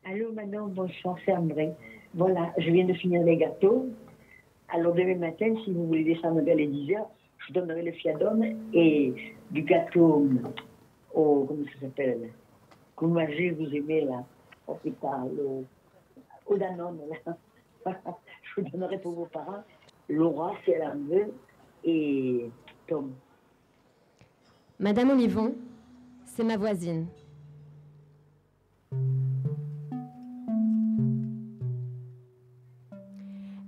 Allô Manon, bonsoir, c'est André. Voilà, je viens de finir les gâteaux. Alors demain matin, si vous voulez descendre vers les 10 heures, je donnerai le fiadone et du gâteau au, comment ça s'appelle, que vous mangez, vous aimez là, au Danone là. Je vous donnerai pour vos parents, Laura si elle en veut, et Tom. Madame Olivon, c'est ma voisine.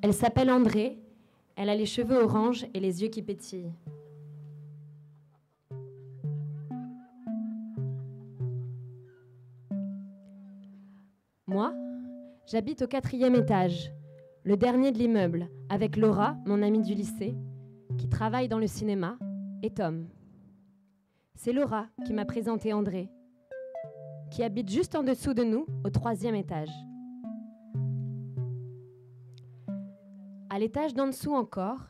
Elle s'appelle André, elle a les cheveux orange et les yeux qui pétillent. Moi, j'habite au 4e étage, le dernier de l'immeuble, avec Laura, mon amie du lycée, qui travaille dans le cinéma, et Tom. C'est Laura qui m'a présenté André, qui habite juste en dessous de nous, au 3e étage. À l'étage d'en dessous encore,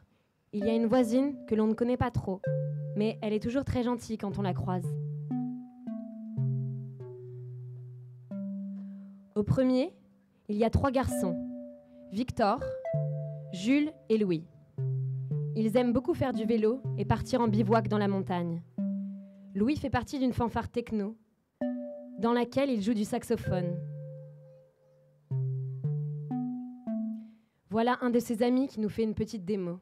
il y a une voisine que l'on ne connaît pas trop, mais elle est toujours très gentille quand on la croise. Au premier, il y a 3 garçons, Victor, Jules et Louis. Ils aiment beaucoup faire du vélo et partir en bivouac dans la montagne. Louis fait partie d'une fanfare techno, dans laquelle il joue du saxophone. Voilà un de ses amis qui nous fait une petite démo.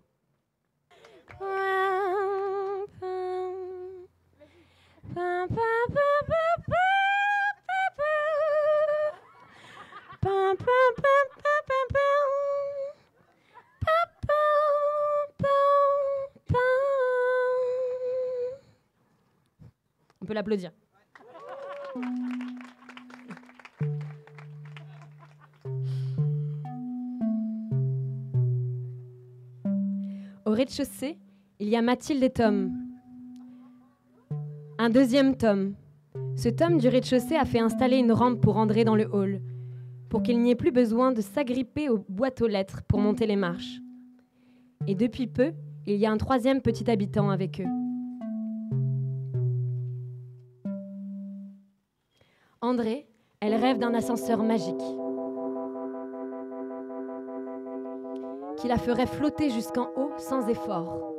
On peut l'applaudir. Au rez-de-chaussée, il y a Mathilde et Tom. Un deuxième Tom. Ce Tom du rez-de-chaussée a fait installer une rampe pour André dans le hall, pour qu'il n'y ait plus besoin de s'agripper aux boîtes aux lettres pour monter les marches. Et depuis peu, il y a un 3e petit habitant avec eux. André, elle rêve d'un ascenseur magique qui la ferait flotter jusqu'en haut sans effort.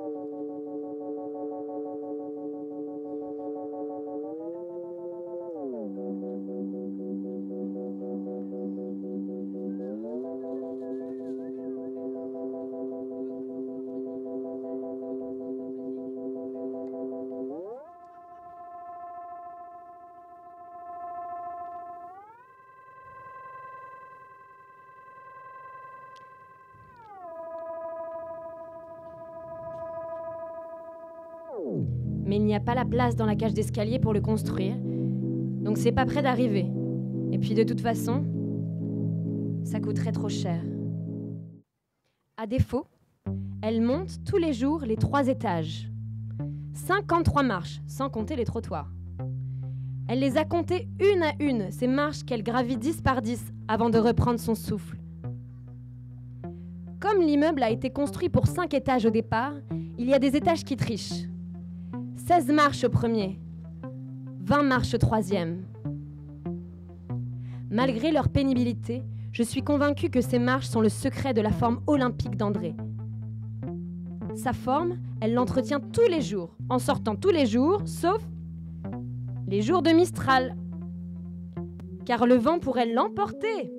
Mais il n'y a pas la place dans la cage d'escalier pour le construire, donc c'est pas près d'arriver. Et puis de toute façon, ça coûterait trop cher. À défaut, elle monte tous les jours les 3 étages. 53 marches, sans compter les trottoirs. Elle les a comptées une à une, ces marches qu'elle gravit 10 par 10 avant de reprendre son souffle. Comme l'immeuble a été construit pour 5 étages au départ, il y a des étages qui trichent. 16 marches au premier, 20 marches au 3e. Malgré leur pénibilité, je suis convaincue que ces marches sont le secret de la forme olympique d'André. Sa forme, elle l'entretient tous les jours, en sortant tous les jours, sauf les jours de Mistral. Car le vent pourrait l'emporter.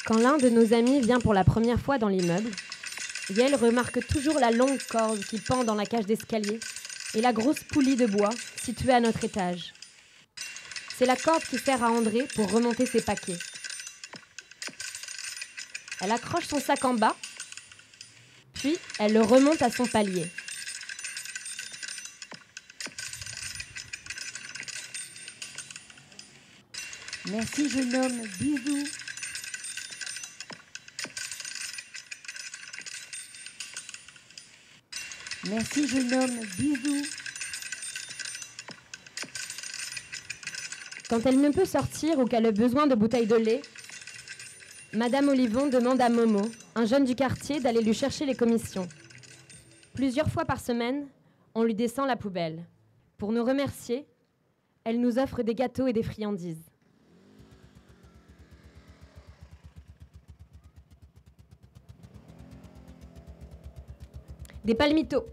Quand l'un de nos amis vient pour la première fois dans l'immeuble, Yael remarque toujours la longue corde qui pend dans la cage d'escalier et la grosse poulie de bois située à notre étage. C'est la corde qui sert à André pour remonter ses paquets. Elle accroche son sac en bas, puis elle le remonte à son palier. Merci jeune homme, bisous. Merci jeune homme, bisous. Quand elle ne peut sortir ou qu'elle a besoin de bouteilles de lait, Madame Olivon demande à Momo, un jeune du quartier, d'aller lui chercher les commissions. Plusieurs fois par semaine, on lui descend la poubelle. Pour nous remercier, elle nous offre des gâteaux et des friandises. Des palmitos,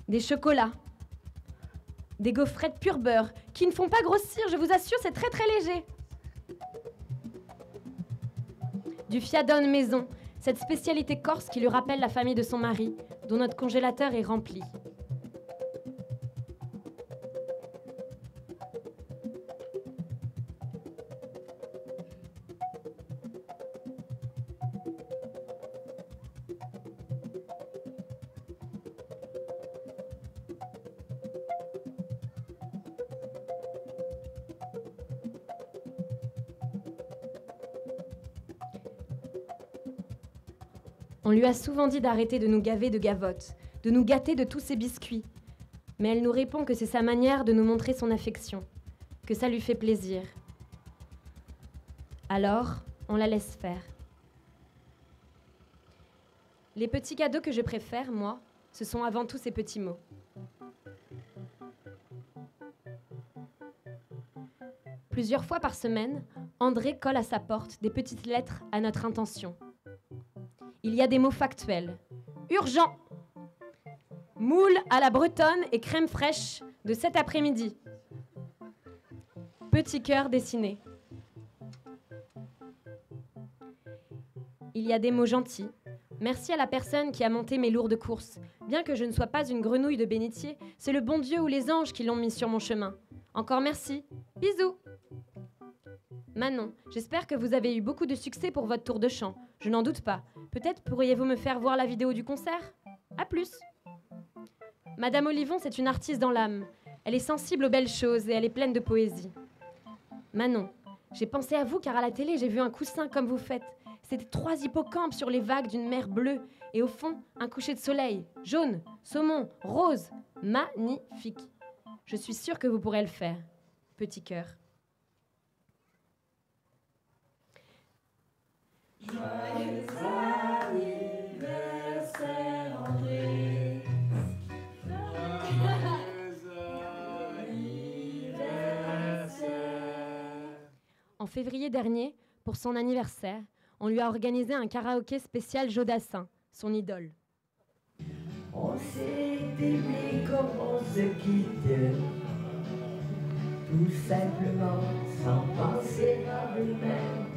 des chocolats, des gaufrettes pur beurre qui ne font pas grossir, je vous assure, c'est très très léger. Du fiadone maison, cette spécialité corse qui lui rappelle la famille de son mari, dont notre congélateur est rempli. On lui a souvent dit d'arrêter de nous gaver de gavottes, de nous gâter de tous ses biscuits. Mais elle nous répond que c'est sa manière de nous montrer son affection, que ça lui fait plaisir. Alors, on la laisse faire. Les petits cadeaux que je préfère, moi, ce sont avant tout ces petits mots. Plusieurs fois par semaine, André colle à sa porte des petites lettres à notre intention. Il y a des mots factuels. Urgent. Moule à la bretonne et crème fraîche de cet après-midi. Petit cœur dessiné. Il y a des mots gentils. Merci à la personne qui a monté mes lourdes courses. Bien que je ne sois pas une grenouille de bénitier, c'est le bon Dieu ou les anges qui l'ont mis sur mon chemin. Encore merci. Bisous. Manon, j'espère que vous avez eu beaucoup de succès pour votre tour de chant. Je n'en doute pas. Peut-être pourriez-vous me faire voir la vidéo du concert ? À plus. Madame Olivon, c'est une artiste dans l'âme. Elle est sensible aux belles choses et elle est pleine de poésie. Manon, j'ai pensé à vous car à la télé, j'ai vu un coussin comme vous faites. C'était 3 hippocampes sur les vagues d'une mer bleue et au fond, un coucher de soleil, jaune, saumon, rose. Magnifique. Je suis sûre que vous pourrez le faire. Petit cœur. Joyeux anniversaire André. Joyeux anniversaire. En février dernier, pour son anniversaire, on lui a organisé un karaoké spécial Jodassin, son idole. On s'est aimé comme on se quitte, tout simplement sans penser à demain.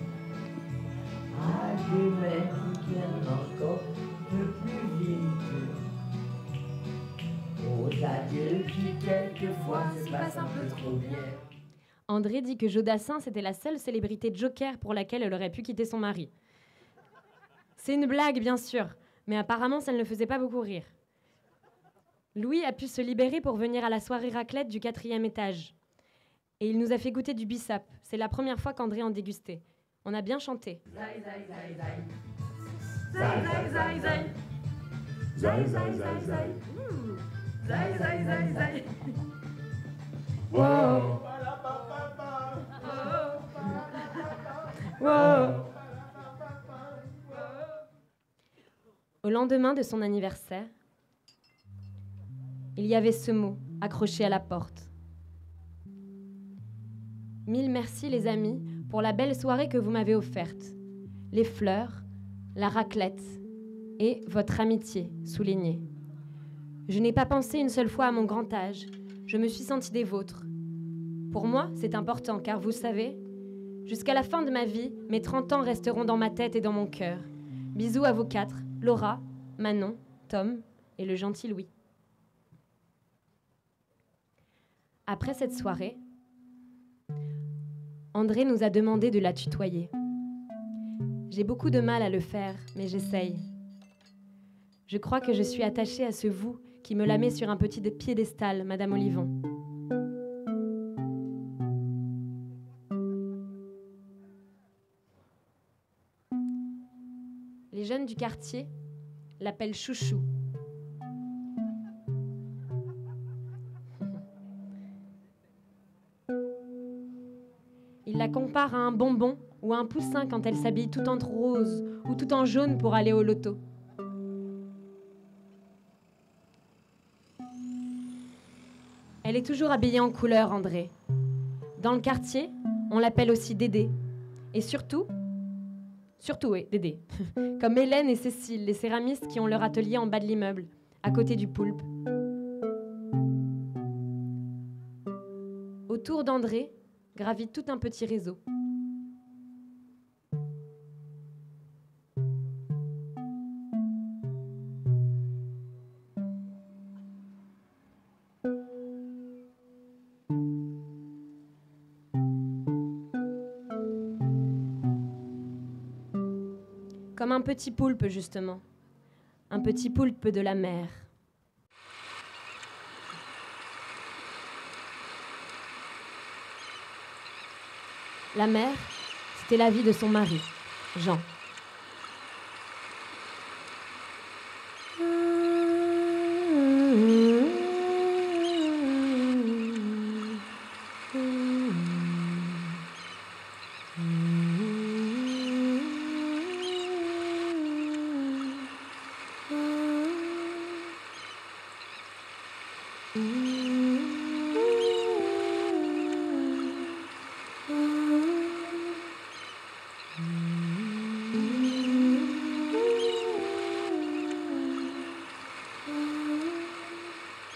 À demain qui viennent encore un peu plus vite. Aux adieux qui quelquefois se passent un peu trop bien. André dit que Jodassin, c'était la seule célébrité joker pour laquelle elle aurait pu quitter son mari. C'est une blague, bien sûr, mais apparemment, ça ne le faisait pas beaucoup rire. Louis a pu se libérer pour venir à la soirée raclette du 4e étage. Et il nous a fait goûter du bissap. C'est la première fois qu'André en dégustait. On a bien chanté. Zai, zai, zai, zai. Zai, zai, zai, zai. Zai, zai, zai, zai. Zai, zai, zai, zai. Wow. Wow. Au lendemain de son anniversaire, il y avait ce mot accroché à la porte. 1000 merci les amis pour la belle soirée que vous m'avez offerte. Les fleurs, la raclette et votre amitié soulignée. Je n'ai pas pensé une seule fois à mon grand âge. Je me suis sentie des vôtres. Pour moi, c'est important car vous savez, jusqu'à la fin de ma vie, mes 30 ans resteront dans ma tête et dans mon cœur. Bisous à vous 4, Laura, Manon, Tom et le gentil Louis. Après cette soirée, André nous a demandé de la tutoyer. J'ai beaucoup de mal à le faire, mais j'essaye. Je crois que je suis attachée à ce vous qui me la met sur un petit piédestal, Madame Olivon. Les jeunes du quartier l'appellent Chouchou. Il la compare à un bonbon ou un poussin quand elle s'habille tout en rose ou tout en jaune pour aller au loto. Elle est toujours habillée en couleur, André. Dans le quartier, on l'appelle aussi Dédé. Et surtout, oui, Dédé, comme Hélène et Cécile, les céramistes qui ont leur atelier en bas de l'immeuble, à côté du Poulpe. Autour d'André gravite tout un petit réseau. Comme un petit poulpe, justement. Un petit poulpe de la mer. La mère, c'était la vie de son mari, Jean.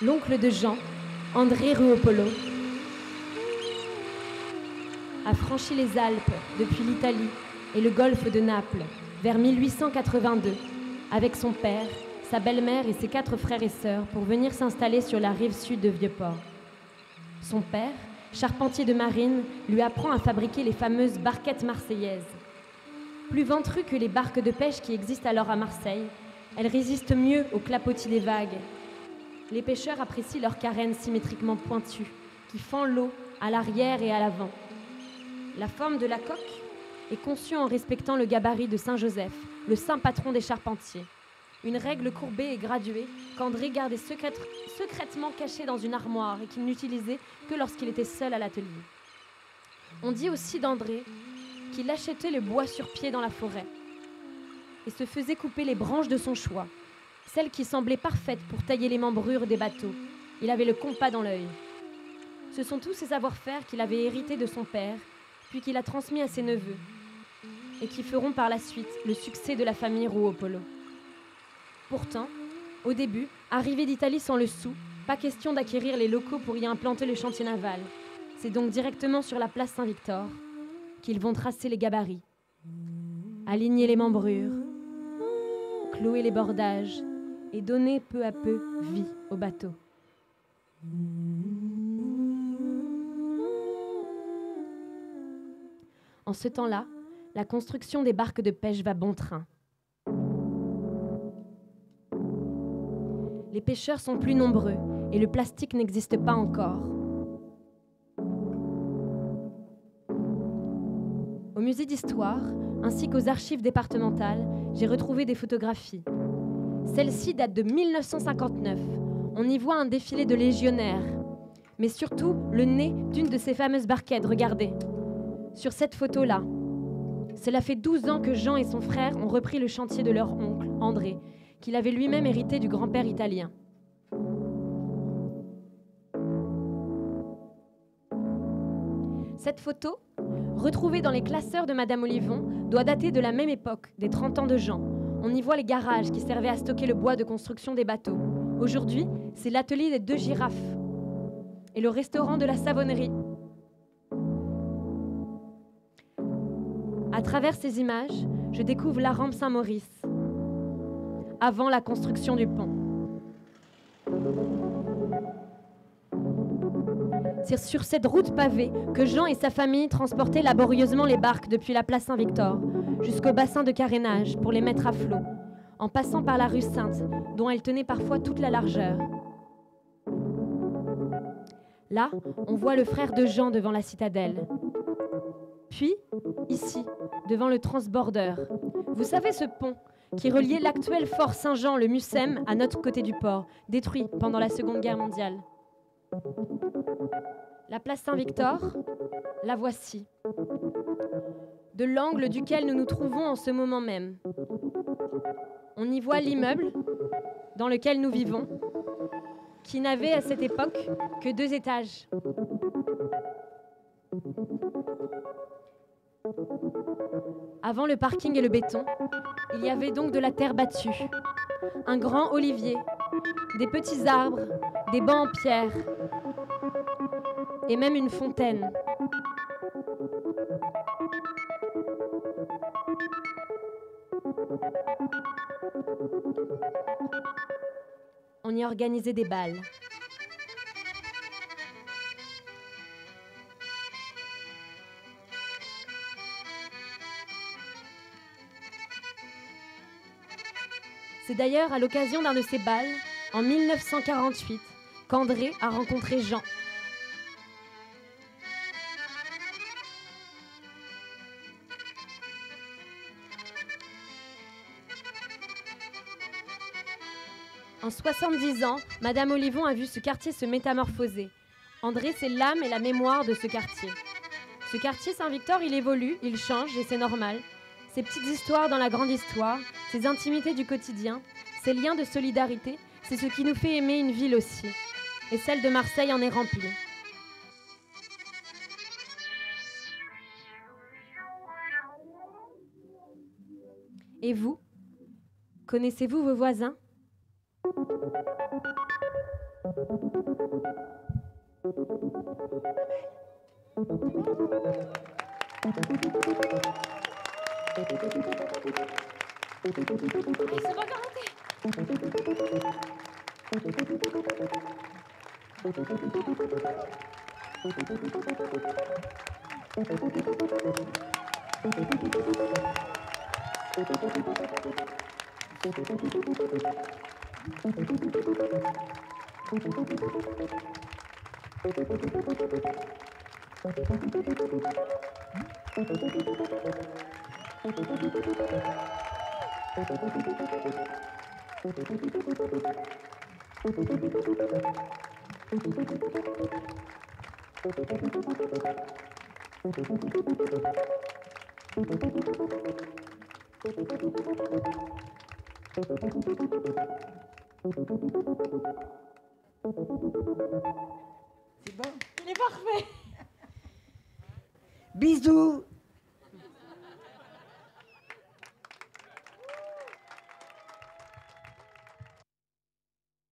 L'oncle de Jean, André Ruopolo, a franchi les Alpes depuis l'Italie et le golfe de Naples vers 1882 avec son père, sa belle-mère et ses 4 frères et sœurs pour venir s'installer sur la rive sud de Vieux-Port. Son père, charpentier de marine, lui apprend à fabriquer les fameuses barquettes marseillaises. Plus ventrues que les barques de pêche qui existent alors à Marseille, elles résistent mieux au clapotis des vagues. Les pêcheurs apprécient leurs carènes symétriquement pointues, qui fend l'eau à l'arrière et à l'avant. La forme de la coque est conçue en respectant le gabarit de Saint-Joseph, le saint patron des charpentiers. Une règle courbée et graduée qu'André gardait secrètement cachée dans une armoire et qu'il n'utilisait que lorsqu'il était seul à l'atelier. On dit aussi d'André qu'il achetait le bois sur pied dans la forêt et se faisait couper les branches de son choix, celles qui semblaient parfaites pour tailler les membrures des bateaux. Il avait le compas dans l'œil. Ce sont tous ces savoir-faire qu'il avait hérités de son père, puis qu'il a transmis à ses neveux, et qui feront par la suite le succès de la famille Ruopolo. Pourtant, au début, arrivé d'Italie sans le sou, pas question d'acquérir les locaux pour y implanter le chantier naval. C'est donc directement sur la place Saint-Victor qu'ils vont tracer les gabarits, aligner les membrures, clouer les bordages et donner peu à peu vie au bateau. En ce temps-là, la construction des barques de pêche va bon train. Les pêcheurs sont plus nombreux et le plastique n'existe pas encore. Au musée d'histoire, ainsi qu'aux archives départementales, j'ai retrouvé des photographies. Celle-ci date de 1959. On y voit un défilé de légionnaires, mais surtout le nez d'une de ces fameuses barquettes, regardez. Sur cette photo-là, cela fait 12 ans que Jean et son frère ont repris le chantier de leur oncle, André, qu'il avait lui-même hérité du grand-père italien. Cette photo, retrouvée dans les classeurs de Madame Olivon, doit dater de la même époque, des 30 ans de Jean. On y voit les garages qui servaient à stocker le bois de construction des bateaux. Aujourd'hui, c'est l'atelier des 2 girafes et le restaurant de la savonnerie. À travers ces images, je découvre la rampe Saint-Maurice, avant la construction du pont. C'est sur cette route pavée que Jean et sa famille transportaient laborieusement les barques depuis la place Saint-Victor jusqu'au bassin de carénage pour les mettre à flot, en passant par la rue Sainte, dont elle tenait parfois toute la largeur. Là, on voit le frère de Jean devant la citadelle. Puis, ici, devant le transborder. Vous savez ce pont qui reliait l'actuel fort Saint-Jean, le Mucem, à notre côté du port, détruit pendant la Seconde Guerre mondiale. La place Saint-Victor, la voici. de l'angle duquel nous nous trouvons en ce moment même. On y voit l'immeuble dans lequel nous vivons, qui n'avait à cette époque que 2 étages. Avant le parking et le béton, il y avait donc de la terre battue, un grand olivier, des petits arbres, des bancs en pierre et même une fontaine. On y organisait des bals. C'est d'ailleurs à l'occasion d'un de ces bals, en 1948, qu'André a rencontré Jean. En 70 ans, Madame Olivon a vu ce quartier se métamorphoser. André, c'est l'âme et la mémoire de ce quartier. Ce quartier Saint-Victor, il évolue, il change et c'est normal. Ces petites histoires dans la grande histoire, ces intimités du quotidien, ces liens de solidarité, c'est ce qui nous fait aimer une ville aussi. Et celle de Marseille en est remplie. Et vous, connaissez-vous vos voisins ? C'est bon. Il est parfait. Bisous.